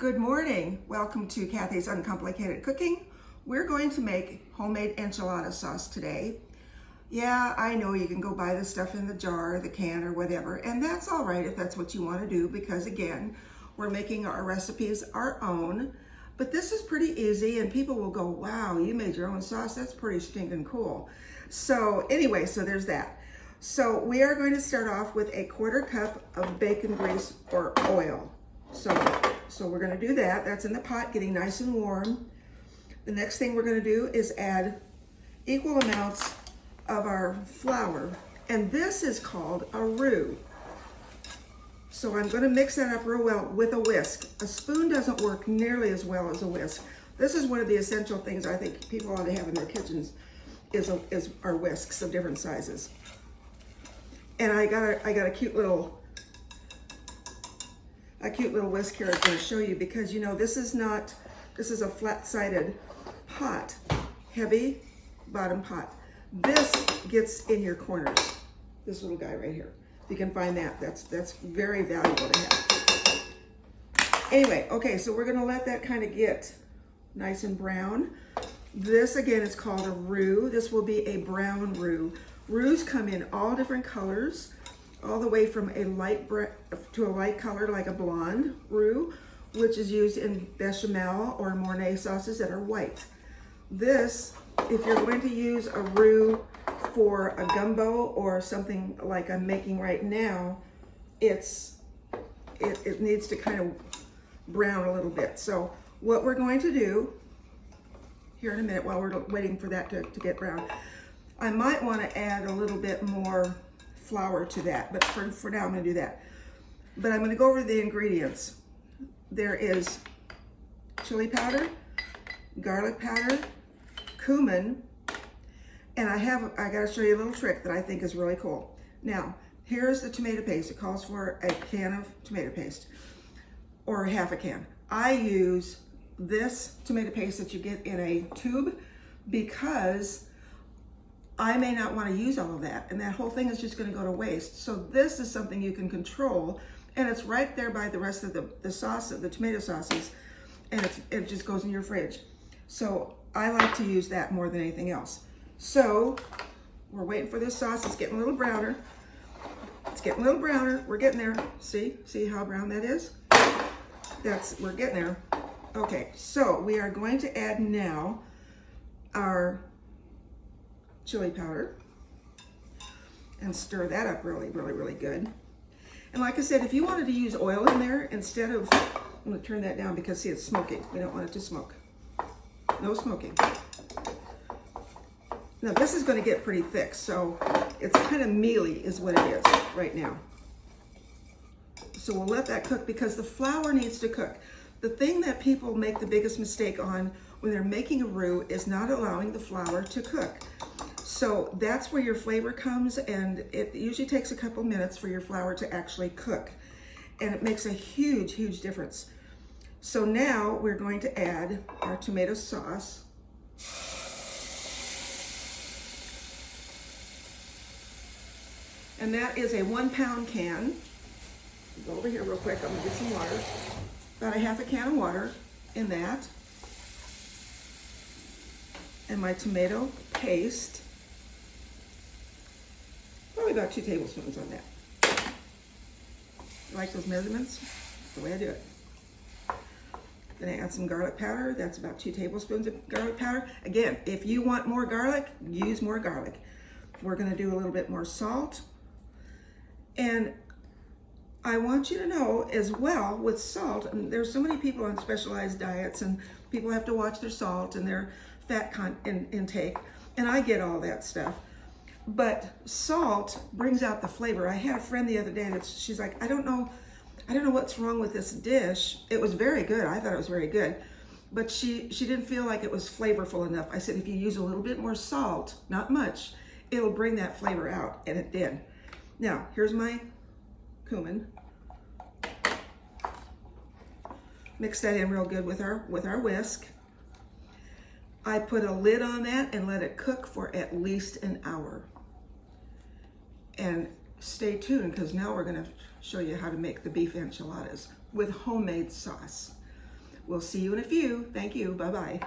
Good morning. Welcome to Kathy's Uncomplicated Cooking. We're going to make homemade enchilada sauce today. Yeah, I know you can go buy this stuff in the jar, the can, or whatever, and that's all right if that's what you want to do, because again, we're making our recipes our own. But this is pretty easy, and people will go, wow, you made your own sauce? That's pretty stinking cool. So anyway, so there's that. So we are going to start off with a 1/4 cup of bacon grease or oil. So we're going to do that. That's in the pot, getting nice and warm. The next thing we're going to do is add equal amounts of our flour. And this is called a roux. So I'm going to mix that up real well with a whisk. A spoon doesn't work nearly as well as a whisk. This is one of the essential things I think people ought to have in their kitchens is our whisks of different sizes. And I got a cute little whisk here I'm going to show you, because you know this is a flat-sided pot, heavy bottom pot. This gets in your corners. This little guy right here. If you can find that, that's very valuable to have. Anyway, okay, so we're going to let that kind of get nice and brown. This again is called a roux. This will be a brown roux. Roux come in all different colors, all the way from a light to a light color like a blonde roux, which is used in bechamel or Mornay sauces that are white. This, if you're going to use a roux for a gumbo or something like I'm making right now, it needs to kind of brown a little bit. So what we're going to do here in a minute, while we're waiting for that to get brown, I might want to add a little bit more flour to that, but for now I'm going to do that. But I'm going to go over the ingredients. There is chili powder, garlic powder, cumin, and I got to show you a little trick that I think is really cool. Now, here's the tomato paste. It calls for a can of tomato paste, or half a can. I use this tomato paste that you get in a tube because I may not want to use all of that, and that whole thing is just going to go to waste. So this is something you can control, and it's right there by the rest of the sauce, the tomato sauces, and it just goes in your fridge. So I like to use that more than anything else. So we're waiting for this sauce. It's getting a little browner. It's getting a little browner. We're getting there. See how brown that is? We're getting there. Okay, so we are going to add now our chili powder and stir that up really good. And like I said, if you wanted to use oil in there instead of, I'm going to turn that down because see, it's smoking. We don't want it to smoke. No smoking. Now this is going to get pretty thick, so it's kind of mealy is what it is right now. So we'll let that cook because the flour needs to cook. The thing that people make the biggest mistake on when they're making a roux is not allowing the flour to cook. So that's where your flavor comes, and it usually takes a couple minutes for your flour to actually cook. And it makes a huge difference. So now we're going to add our tomato sauce. And that is a 1-pound can. Go over here real quick, I'm gonna get some water. About a half a can of water in that. And my tomato paste. Probably about 2 tablespoons on that. You like those measurements? That's the way I do it. Then I add some garlic powder. That's about 2 tablespoons of garlic powder. Again, if you want more garlic, use more garlic. We're gonna do a little bit more salt. And I want you to know as well with salt, and there's so many people on specialized diets and people have to watch their salt and their fat intake, and I get all that stuff. But salt brings out the flavor. I had a friend the other day that she's like, I don't know what's wrong with this dish. It was very good. I thought it was very good. But she didn't feel like it was flavorful enough. I said, if you use a little bit more salt, not much, it'll bring that flavor out, and it did. Now, here's my cumin. Mix that in real good with our whisk. I put a lid on that and let it cook for at least an hour. And stay tuned, because now we're going to show you how to make the beef enchiladas with homemade sauce. We'll see you in a few. Thank you. Bye-bye.